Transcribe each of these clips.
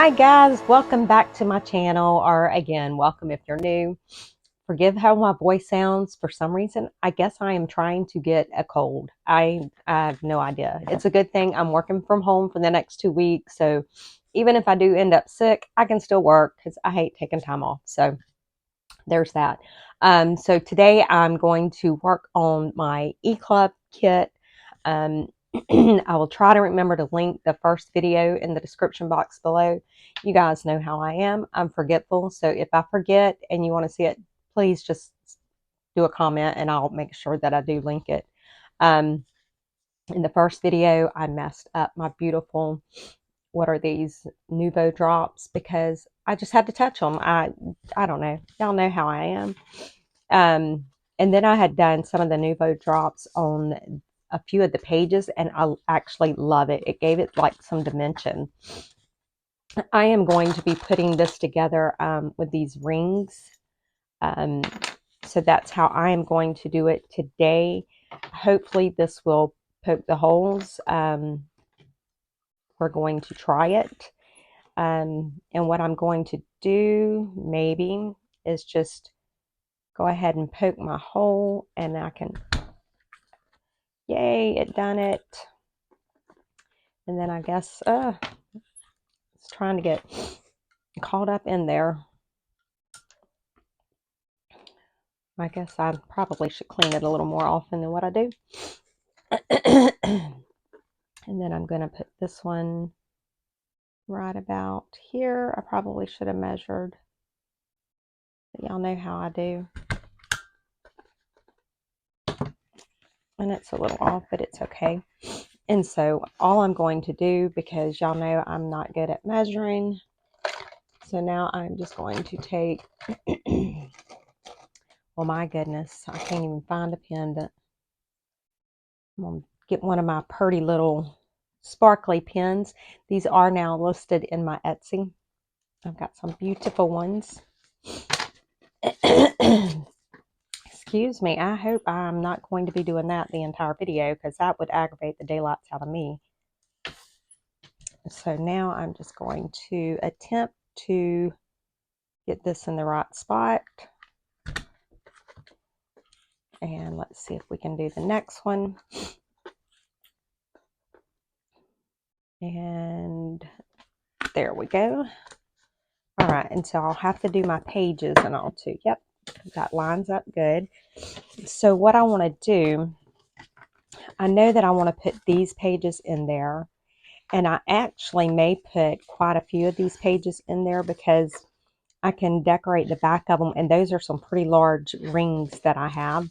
Hi guys, welcome back to my channel, or again, welcome if you're new. Forgive how my voice sounds. For some reason, I guess I am trying to get a cold. I have no idea. It's a good thing I'm working from home for the next 2 weeks, so even if I do end up sick, I can still work because I hate taking time off. So there's that. So today I'm going to work on my e-club kit. I will try to remember to link the first video in the description box below. You guys know how I am. I'm forgetful. So if I forget and you want to see it, please just do a comment and I'll make sure that I do link it. In the first video, I messed up my beautiful, what are these, Nuvo drops, because I just had to touch them. I don't know. Y'all know how I am. And then I had done some of the Nuvo drops on a few of the pages, and I actually love it. It gave it like some dimension. I am going to be putting this together with these rings. So that's how I am going to do it today. Hopefully this will poke the holes. We're going to try it. And what I'm going to do maybe is just go ahead and poke my hole, and I can, yay, it done it. And then I guess it's trying to get caught up in there. I guess I probably should clean it a little more often than what I do. And then I'm going to put this one right about here. I probably should have measured. Y'all know how I do. And it's a little off, but it's okay. And so all I'm going to do, because y'all know I'm not good at measuring, so now I'm just going to take, well, my goodness, I can't even find a pen, but I'm going to get one of my pretty little sparkly pens. These are now listed in my Etsy. I've got some beautiful ones. Excuse me, I hope I'm not going to be doing that the entire video, because that would aggravate the daylights out of me. So now I'm just going to attempt to get this in the right spot. And let's see if we can do the next one. And there we go. All right, and so I'll have to do my pages and all too. Yep, that lines up good. So what I want to do, I know that I want to put these pages in there, and I actually may put quite a few of these pages in there because I can decorate the back of them, and those are some pretty large rings that I have.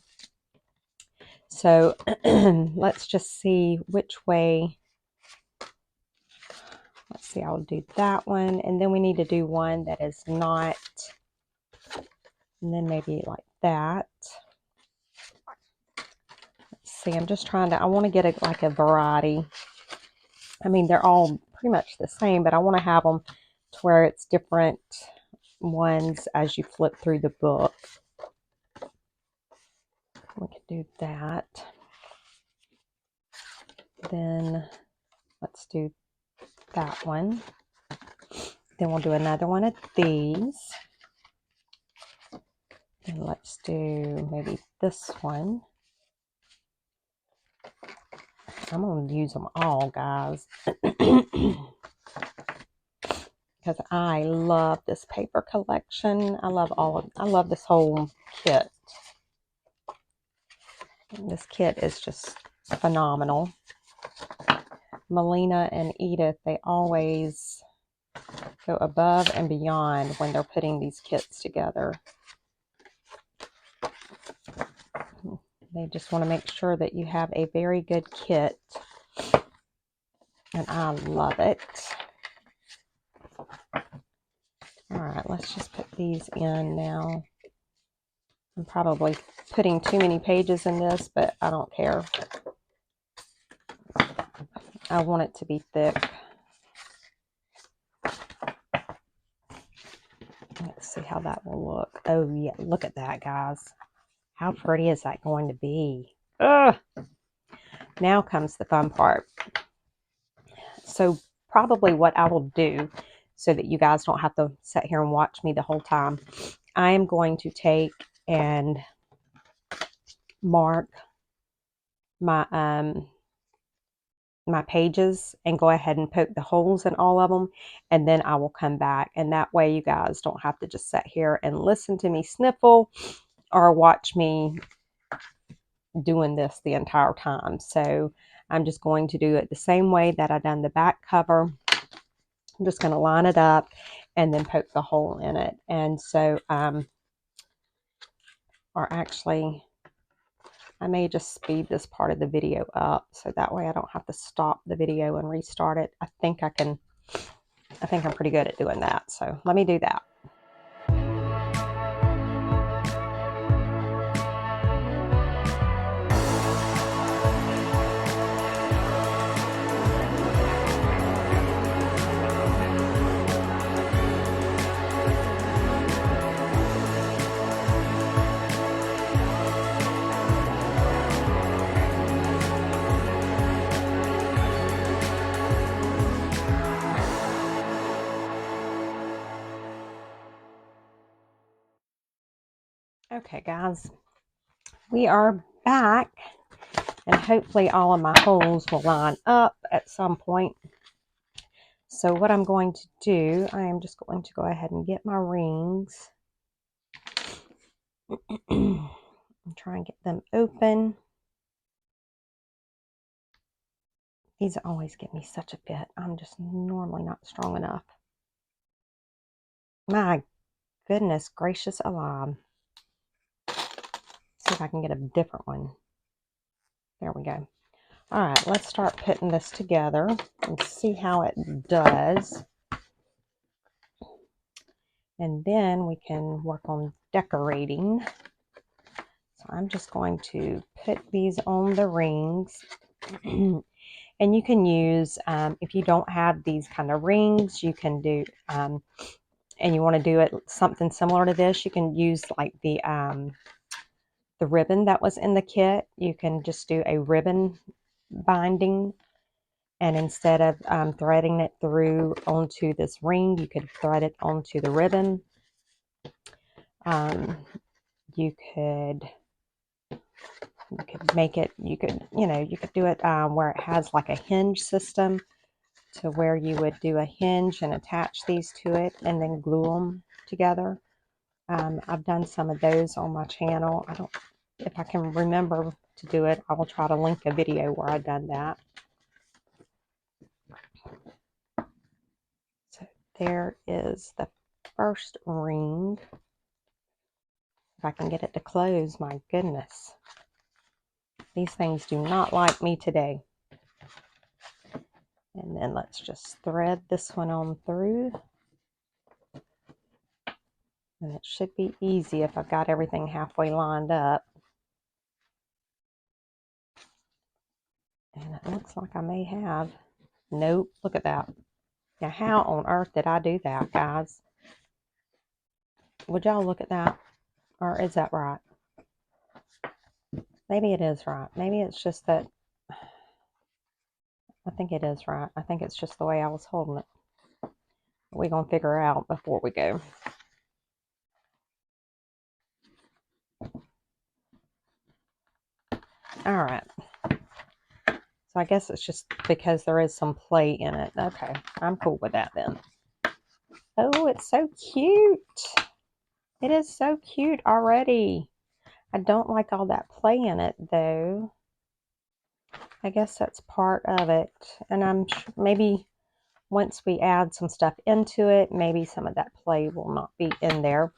So let's just see which way. Let's see, I'll do that one, and then we need to do one that is not, and then maybe like that. Let's see, I'm just trying to, I want to get like a variety. I mean, they're all pretty much the same, but I want to have them to where it's different ones as you flip through the book. We can do that. Then let's do that one. Then we'll do another one of these. And let's do maybe this one. I'm going to use them all, guys. Because I love this paper collection. I love this whole kit. This kit is just phenomenal. Melina and Edith, they always go above and beyond when they're putting these kits together. They just want to make sure that you have a very good kit. And I love it. Alright, let's just put these in now. I'm probably putting too many pages in this, but I don't care. I want it to be thick. Let's see how that will look. Oh yeah, look at that, guys. How pretty is that going to be? Ugh. Now comes the fun part. So probably what I will do, so that you guys don't have to sit here and watch me the whole time. I am going to take and mark my my pages and go ahead and poke the holes in all of them, and then I will come back, and that way you guys don't have to just sit here and listen to me sniffle or watch me doing this the entire time. So I'm just going to do it the same way that I done the back cover. I'm just going to line it up and then poke the hole in it. And so or actually, I may just speed this part of the video up so that way I don't have to stop the video and restart it. I think I'm pretty good at doing that. So let me do that. Okay, guys, we are back, and hopefully all of my holes will line up at some point. So what I'm going to do, I am just going to go ahead and get my rings and try and get them open. These always give me such a fit. I'm just normally not strong enough. My goodness gracious alive. See if I can get a different one. There we go. All right, let's start putting this together and see how it does. And then we can work on decorating. So I'm just going to put these on the rings. And you can use, if you don't have these kind of rings, you can do, and you want to do it something similar to this, you can use like the ribbon that was in the kit. You can just do a ribbon binding, and instead of threading it through onto this ring, you could thread it onto the ribbon. You could make it, you could do it where it has like a hinge system, to where you would do a hinge and attach these to it and then glue them together. I've done some of those on my channel. If I can remember to do it, I will try to link a video where I've done that. So there is the first ring. If I can get it to close, my goodness. These things do not like me today. And then let's just thread this one on through. And it should be easy if I've got everything halfway lined up. And it looks like I may have. Nope, look at that. Now, how on earth did I do that, guys? Would y'all look at that? Or is that right? Maybe it is right. Maybe it's just that. I think it is right. I think it's just the way I was holding it. We're going to figure out before we go. All right. So I guess it's just because there is some play in it. Okay, I'm cool with that then. Oh, it's so cute. It is so cute already. I don't like all that play in it though. I guess that's part of it. And I'm sure maybe once we add some stuff into it, maybe some of that play will not be in there.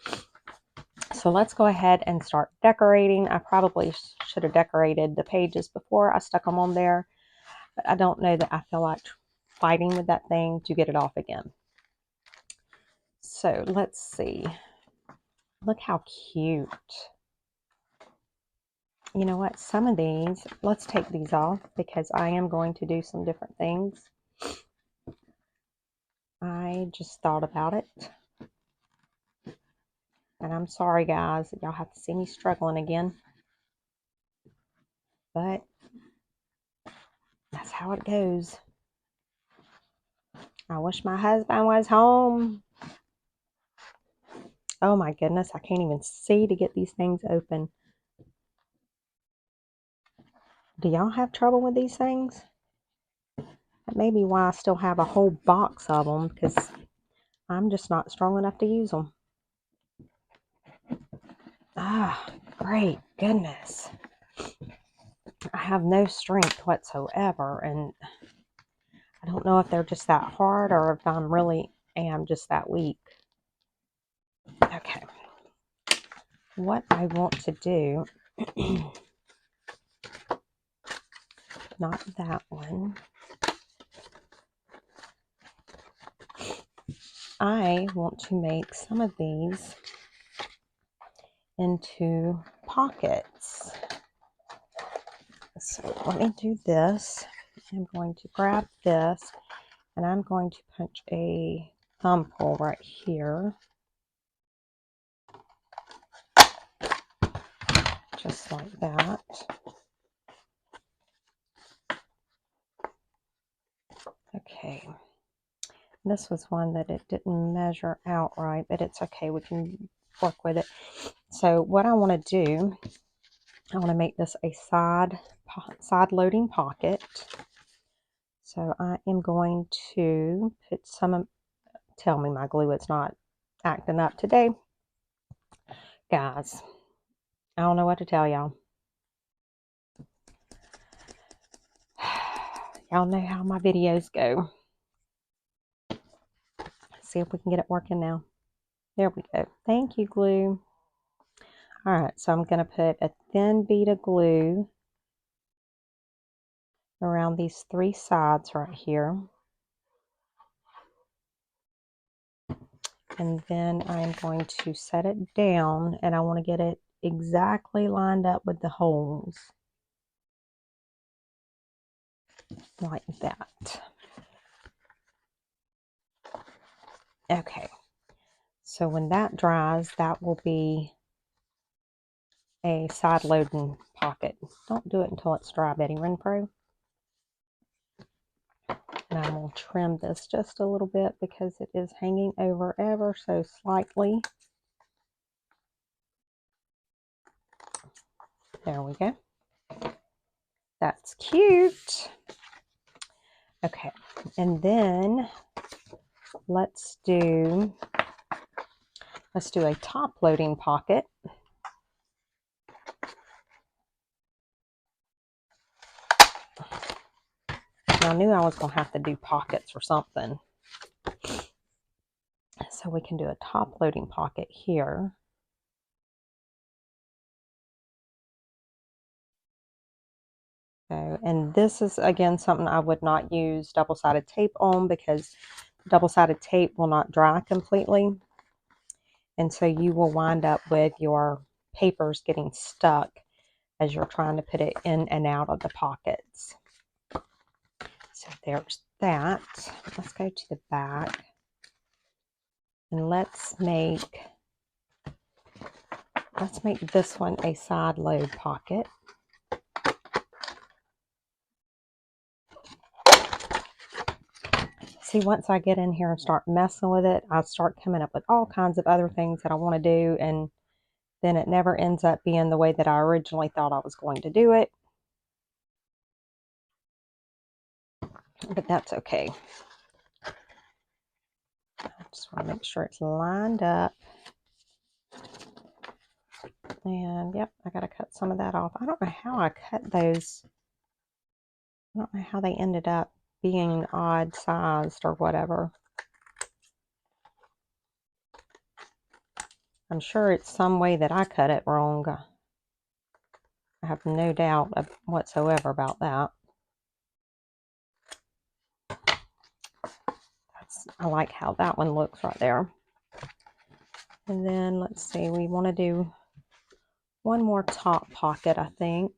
So let's go ahead and start decorating. I probably should have decorated the pages before I stuck them on there, but I don't know that I feel like fighting with that thing to get it off again. So let's see. Look how cute. You know what? Some of these, let's take these off because I am going to do some different things. I just thought about it. And I'm sorry, guys, y'all have to see me struggling again. But that's how it goes. I wish my husband was home. Oh my goodness, I can't even see to get these things open. Do y'all have trouble with these things? That may be why I still have a whole box of them, because I'm just not strong enough to use them. Ah, great goodness. I have no strength whatsoever, and I don't know if they're just that hard or if I'm really am just that weak. Okay. What I want to do, not that one. I want to make some of these into pockets. So let me do this. I'm going to grab this and I'm going to punch a thumb hole right here. Just like that. Okay. This was one that it didn't measure out right, but it's okay. We can work with it. So what I want to do, I want to make this a side loading pocket. So I am going to put some, tell me my glue it's not acting up today. Guys, I don't know what to tell y'all. Y'all know how my videos go. Let's see if we can get it working now. There we go. Thank you, glue. All right, so I'm going to put a thin bead of glue around these three sides right here. And then I'm going to set it down, and I want to get it exactly lined up with the holes. Like that. Okay. So when that dries, that will be a side loading pocket. Don't do it until it's dry, Betty Renfro. And I'm going to trim this just a little bit because it is hanging over ever so slightly. There we go. That's cute. Okay, and then let's do a top loading pocket. I knew I was going to have to do pockets or something. So we can do a top loading pocket here. So, and this is, again, something I would not use double-sided tape on because double-sided tape will not dry completely. And so you will wind up with your papers getting stuck as you're trying to put it in and out of the pockets. So there's that. Let's go to the back. And let's make this one a side load pocket. See, once I get in here and start messing with it, I start coming up with all kinds of other things that I want to do, and then it never ends up being the way that I originally thought I was going to do it. But that's okay. I just want to make sure it's lined up. And yep, I got to cut some of that off. I don't know how I cut those. I don't know how they ended up being odd sized or whatever. I'm sure it's some way that I cut it wrong. I have no doubt whatsoever about that. I like how that one looks right there. And then let's see, we want to do one more top pocket, I think.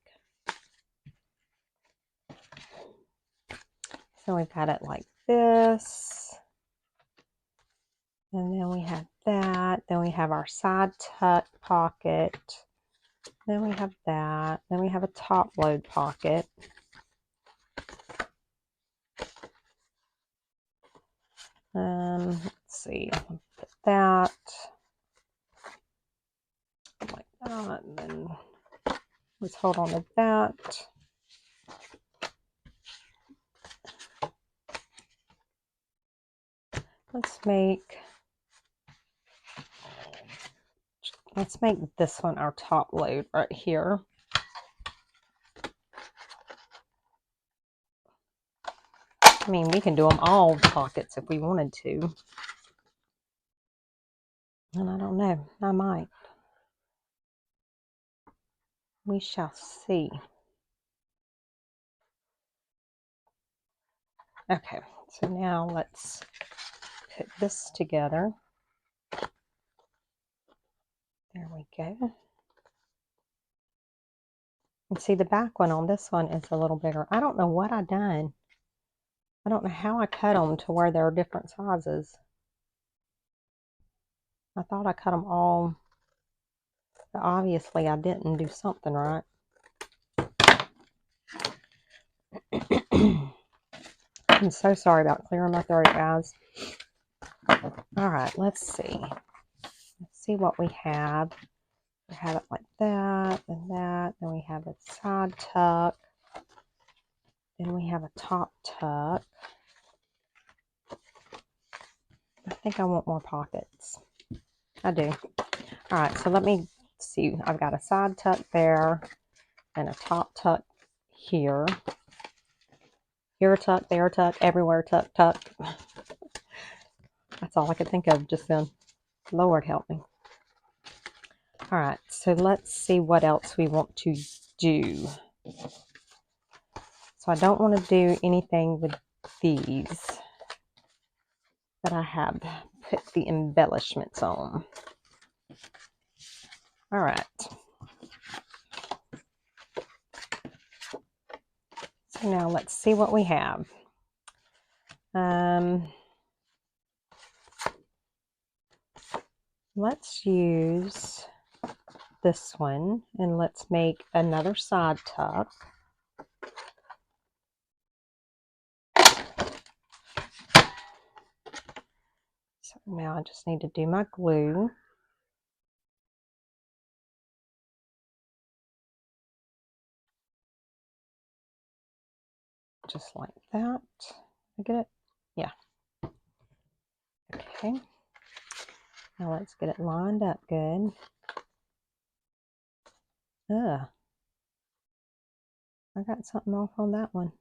So we've got it like this. And then we have that. Then we have our side tuck pocket. Then we have that. Then we have a top load pocket. Let's see, put that like that, and then let's hold on to that. Let's make this one our top load right here. I mean, we can do them all pockets if we wanted to. And I don't know, I might. We shall see. Okay, so now let's put this together. There we go. And see, the back one on this one is a little bigger. I don't know what I done. I don't know how I cut them to where they're different sizes. I thought I cut them all, but obviously I didn't do something right. I'm so sorry about clearing my throat, guys. All right, let's see. Let's see what we have. We have it like that, and that. Then we have a side tuck. Then we have a top tuck. I think I want more pockets. I do. All right, so let me see. I've got a side tuck there and a top tuck here. Here a tuck, there a tuck, everywhere tuck, tuck. That's all I could think of just then. Lord help me. All right, so let's see what else we want to do. So I don't want to do anything with these that I have put the embellishments on. All right. So now let's see what we have. Let's use this one and let's make another side tuck. So now I just need to do my glue. Just like that. I get it? Yeah. Okay. Now let's get it lined up good. Ugh. I got something off on that one.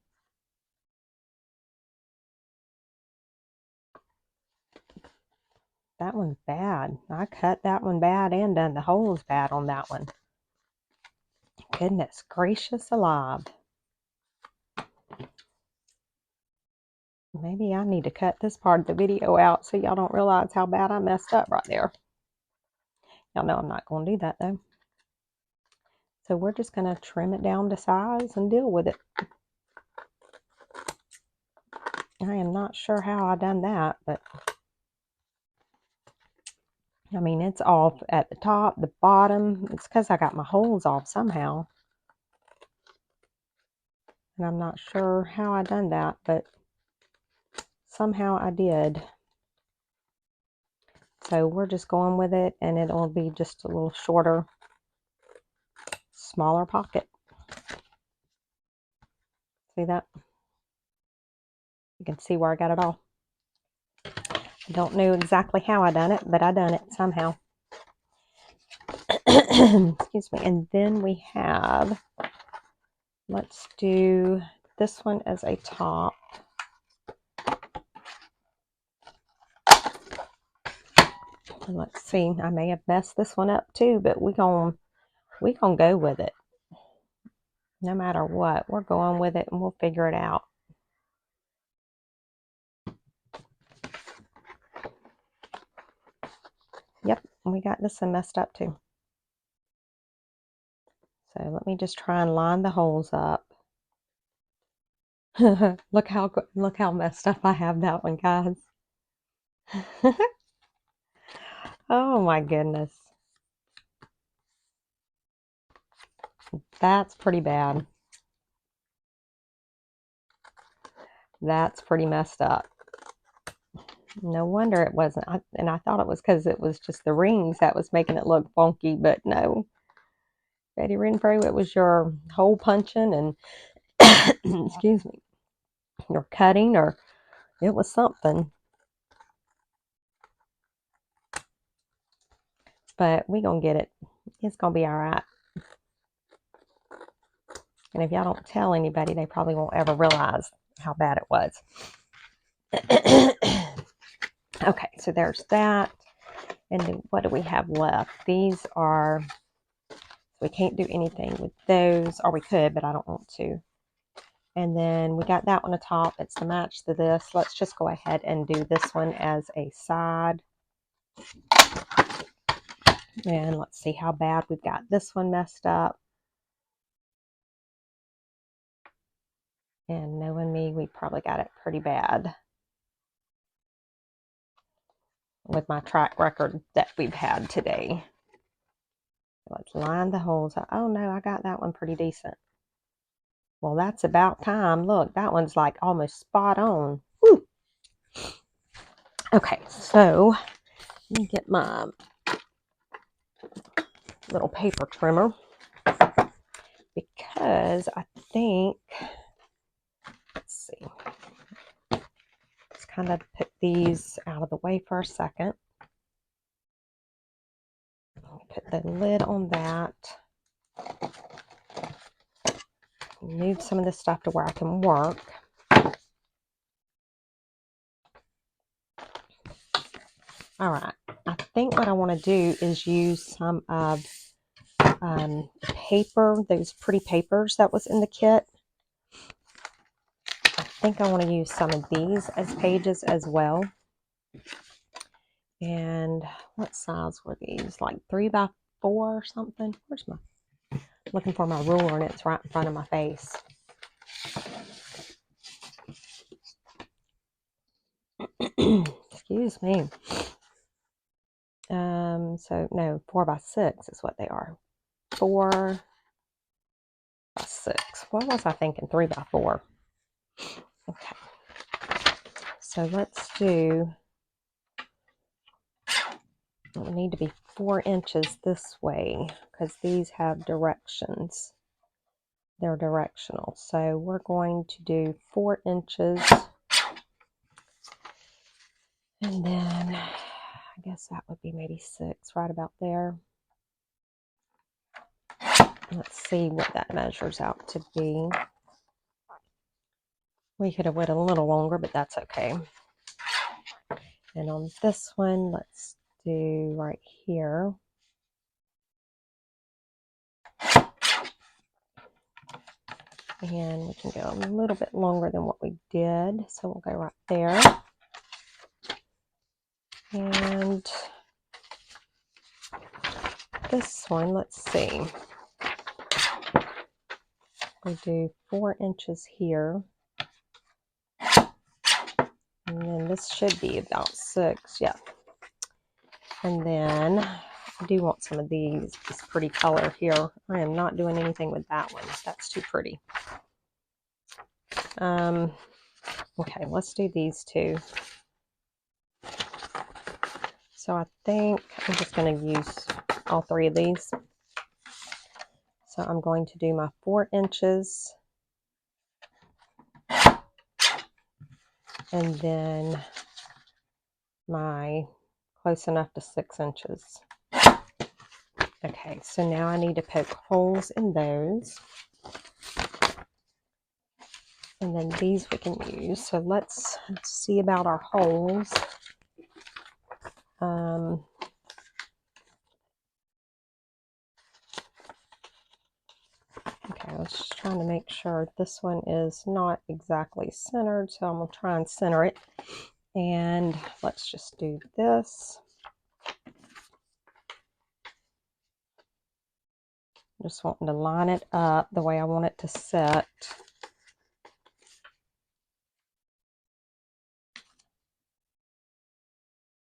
That one's bad. I cut that one bad and done the holes bad on that one. Goodness gracious alive. Maybe I need to cut this part of the video out so y'all don't realize how bad I messed up right there. Y'all know I'm not going to do that though. So we're just going to trim it down to size and deal with it. I am not sure how I done that, but I mean, it's off at the top, the bottom. It's because I got my holes off somehow. And I'm not sure how I done that, but somehow I did. So we're just going with it, and it'll be just a little shorter, smaller pocket. See that? You can see where I got it all. I don't know exactly how I done it, but I done it somehow. Excuse me. And then we have, let's do this one as a top. And let's see, I may have messed this one up too, but we gonna go with it. No matter what, we're going with it and we'll figure it out. Yep, we got this one messed up too. So let me just try and line the holes up. Look how messed up I have that one, guys. Oh my goodness. That's pretty bad. That's pretty messed up. No wonder it wasn't. And I thought it was because it was just the rings that was making it look funky, but no. Betty Renfro, it was your hole punching and, excuse me, your cutting, or it was something. But we gonna get it. It's gonna be all right. And if y'all don't tell anybody, they probably won't ever realize how bad it was. Okay, so there's that. And then what do we have left? These are, we can't do anything with those, or we could, but I don't want to. And then we got that one atop. It's the match to this. Let's just go ahead and do this one as a side. And let's see how bad we've got this one messed up. And knowing me, we probably got it pretty bad with my track record that we've had today. Let's line the holes up. Oh no, I got that one pretty decent. Well, that's about time. Look, that one's like almost spot on. Woo! Okay, so let me get my little paper trimmer, because I think, let's see, let's kind of put these out of the way for a second. Put the lid on that. Move some of this stuff to where I can work. All right, I think what I want to do is use some of paper, those pretty papers that was in the kit. I think I want to use some of these as pages as well. And what size were these? Like 3x4 or something? Where's my, looking for my ruler and it's right in front of my face. Excuse me. So no, 4x6 is what they are. 4x6. What was I thinking? 3x4. Okay. So let's do, it would need to be 4 inches this way because these have directions. They're directional. So we're going to do 4 inches. And then I guess that would be maybe 6, right about there. Let's see what that measures out to be. We could have waited a little longer, but that's okay. And on this one, let's do right here. And we can go a little bit longer than what we did. So we'll go right there. And this one, let's see. We do 4 inches here. And then this should be about 6, yeah. And then I do want some of these, this pretty color here. I am not doing anything with that one. That's too pretty. Okay, let's do these two. So I think I'm just going to use all 3 of these. So I'm going to do my 4 inches. And then my close enough to 6 inches. Okay, so now I need to poke holes in those. And then these we can use. So let's see about our holes. Okay, I was just trying to make sure this one is not exactly centered, so I'm going to try and center it. And let's just do this. Just wanting to line it up the way I want it to sit.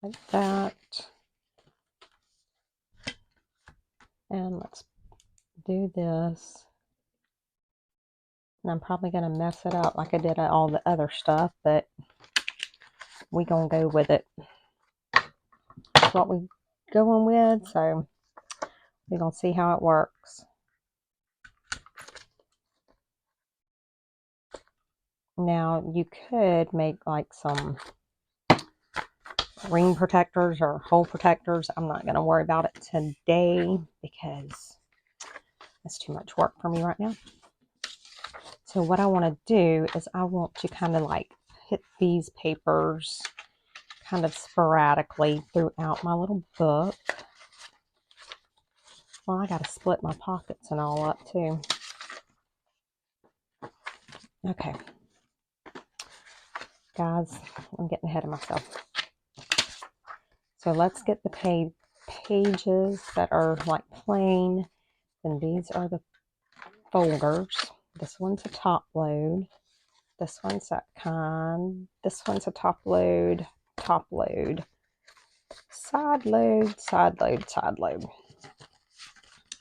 Like that. And let's do this. And I'm probably going to mess it up like I did all the other stuff, but we gonna go with it. That's what we going with, so we're gonna see how it works. Now you could make like some ring protectors or hole protectors. I'm not gonna worry about it today because it's too much work for me right now. So what I want to do is I want to kind of like hit these papers kind of sporadically throughout my little book. Well, I got to split my pockets and all up too. Okay. Guys, I'm getting ahead of myself. So let's get the pages that are like plain. And these are the folders. This one's a top load. This one's that kind. This one's a top load, side load, side load, side load.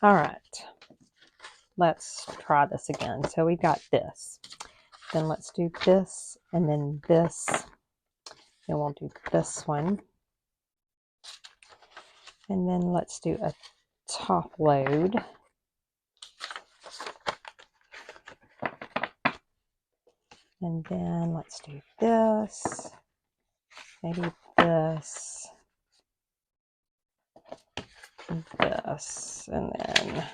All right. Let's try this again. So we got this. Then let's do this and then this. Then we'll do this one. And then let's do a top load. And then let's do this. Maybe this. This. And then,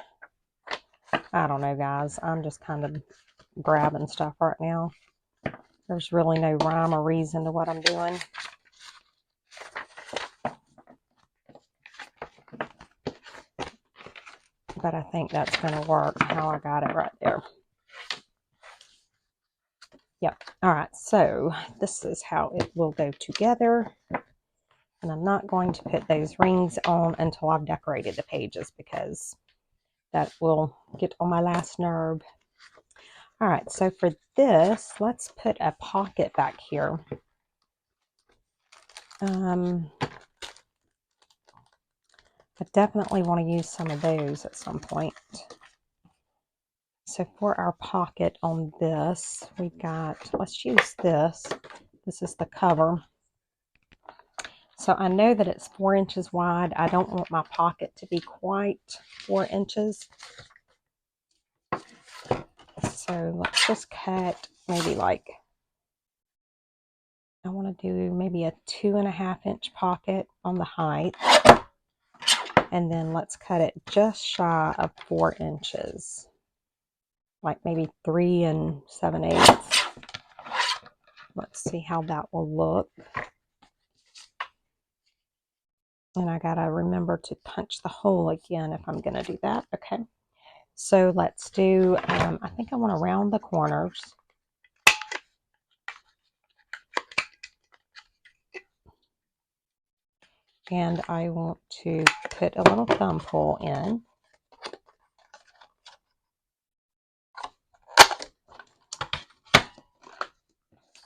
I don't know, guys. I'm just kind of grabbing stuff right now. There's really no rhyme or reason to what I'm doing. But I think that's going to work how I got it right there. Yep. All right. So this is how it will go together. And I'm not going to put those rings on until I've decorated the pages because that will get on my last nerve. All right. So for this, let's put a pocket back here. I definitely want to use some of those at some point. So for our pocket on this, we've got, let's use this. This is the cover. So I know that it's 4 inches wide. I don't want my pocket to be quite 4 inches. So let's just cut maybe like, I want to do maybe a 2.5 inch pocket on the height. And then let's cut it just shy of 4 inches. Like maybe 3 7/8. Let's see how that will look. And I gotta remember to punch the hole again if I'm gonna do that. Okay. So let's do, I think I want to round the corners. And I want to put a little thumb pull in.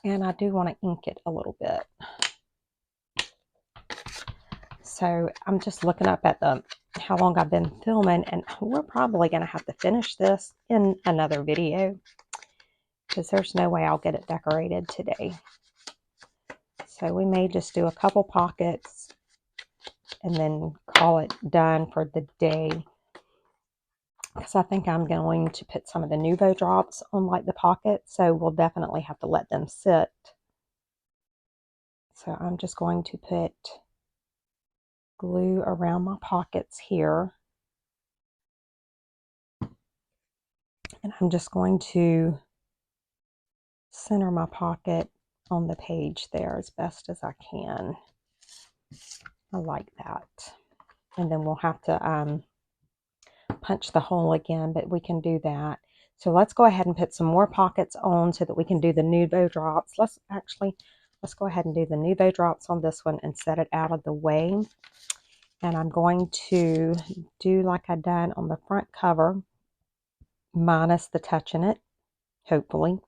And I do want to ink it a little bit. So I'm just looking up at how long I've been filming, and we're probably going to have to finish this in another video because there's no way I'll get it decorated today. So we may just do a couple pockets and then call it done for the day. Because I think I'm going to put some of the Nuvo drops on like the pocket, so we'll definitely have to let them sit. So I'm just going to put glue around my pockets here. And I'm just going to center my pocket on the page there as best as I can. I like that. And then we'll have to punch the hole again, but we can do that. So let's go ahead and put some more pockets on so that we can do the Nuvo drops. Let's go ahead and do the Nuvo drops on this one and set it out of the way. And I'm going to do like I done on the front cover, minus the touching it, hopefully.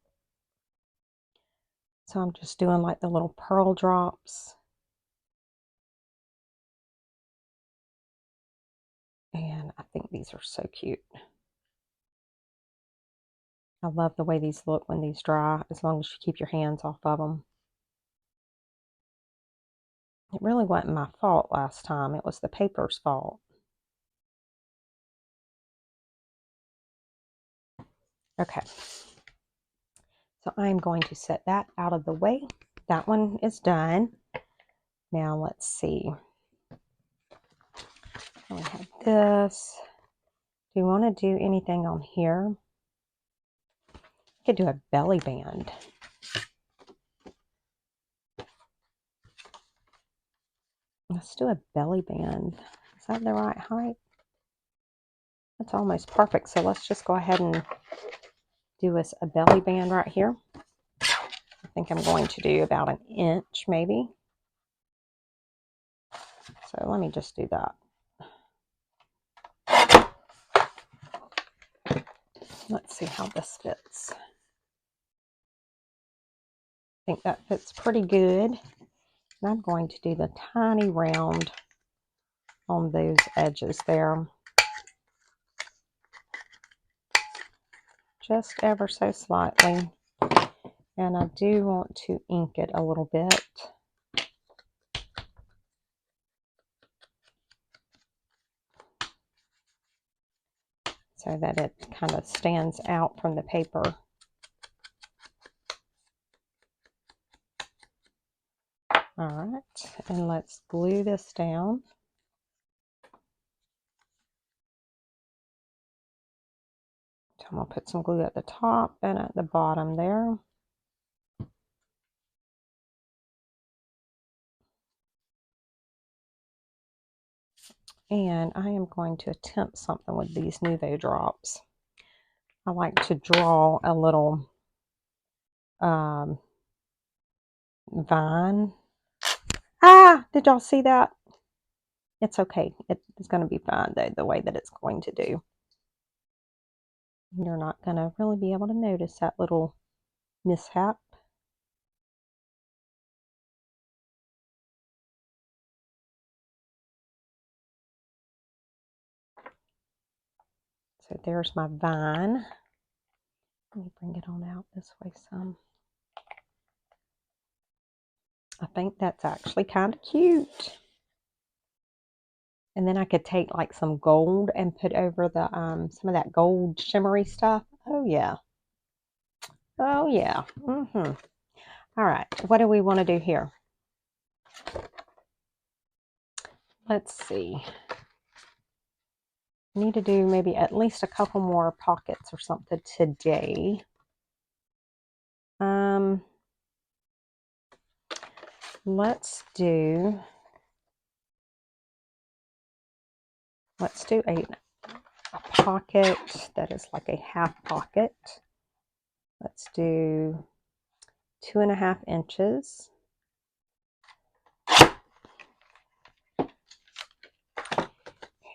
So I'm just doing like the little pearl drops. And I think these are so cute. I love the way these look when these dry, as long as you keep your hands off of them. It really wasn't my fault last time. It was the paper's fault. Okay. So I'm going to set that out of the way. That one is done. Now let's see. We have this. Do you want to do anything on here? I could do a belly band. Let's do a belly band. Is that the right height? That's almost perfect. So let's just go ahead and do us a belly band right here. I think I'm going to do about 1 inch maybe. So let me just do that. Let's see how this fits. I think that fits pretty good. And I'm going to do the tiny round on those edges there. Just ever so slightly. And I do want to ink it a little bit. So that it kind of stands out from the paper. All right, and let's glue this down. So I'm going to put some glue at the top and at the bottom there. And I am going to attempt something with these Nuvo drops. I like to draw a little vine. Ah, did y'all see that? It's okay. It's going to be fine though, the way that it's going to do. You're not going to really be able to notice that little mishap. So there's my vine. Let me bring it on out this way some. I think that's actually kind of cute. And then I could take like some gold and put over the some of that gold shimmery stuff. Oh yeah. Oh yeah. All right. What do we want to do here? Let's see. I need to do maybe at least a couple more pockets or something today. Let's do a pocket that is like a half pocket. Let's do 2.5 inches.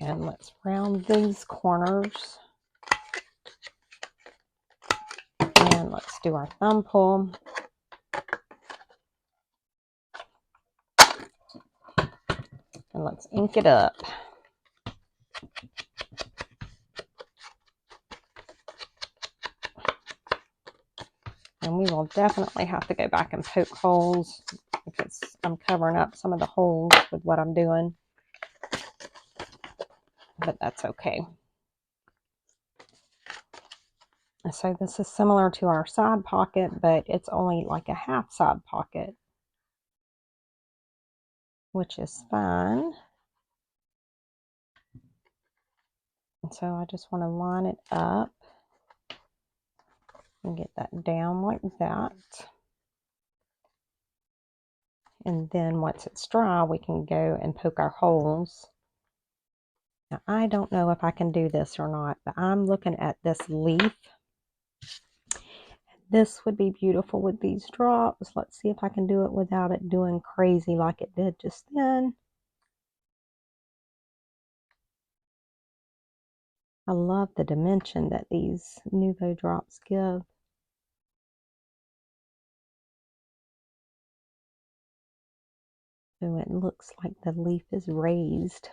And let's round these corners. And let's do our thumb pull. And let's ink it up. And we will definitely have to go back and poke holes because I'm covering up some of the holes with what I'm doing. But that's okay. So this is similar to our side pocket, but it's only like a half side pocket, which is fine. And so I just want to line it up and get that down like that. And then once it's dry, we can go and poke our holes. Now, I don't know if I can do this or not, but I'm looking at this leaf. This would be beautiful with these drops. Let's see if I can do it without it doing crazy like it did just then. I love the dimension that these Nuvo drops give. So it looks like the leaf is raised.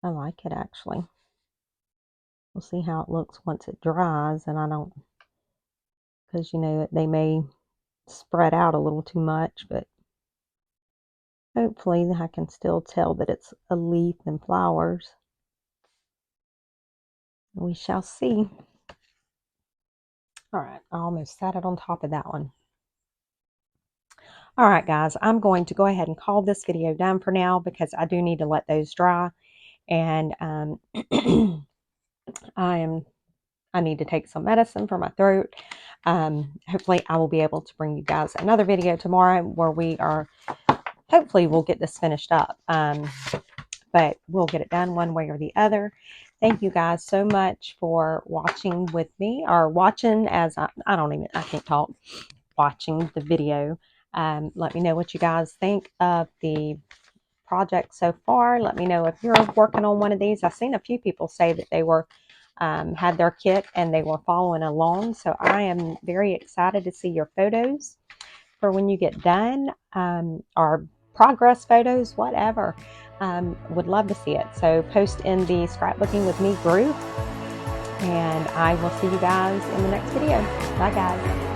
I like it actually. We'll see how it looks once it dries, and I don't, because you know they may spread out a little too much, but hopefully I can still tell that it's a leaf and flowers. We shall see. All right, I almost sat it on top of that one. All right, guys, I'm going to go ahead and call this video done for now because I do need to let those dry. And I need to take some medicine for my throat. Hopefully I will be able to bring you guys another video tomorrow where we are, hopefully we'll get this finished up. But we'll get it done one way or the other. Thank you guys so much for watching with me, or watching as I can't talk, watching the video. Let me know what you guys think of the project so far. Let me know if you're working on one of these. I've seen a few people say that they were had their kit and they were following along. So I am very excited to see your photos for when you get done, or progress photos, whatever. Would love to see it. So post in the Scrapbooking with Me group, and I will see you guys in the next video. Bye, guys.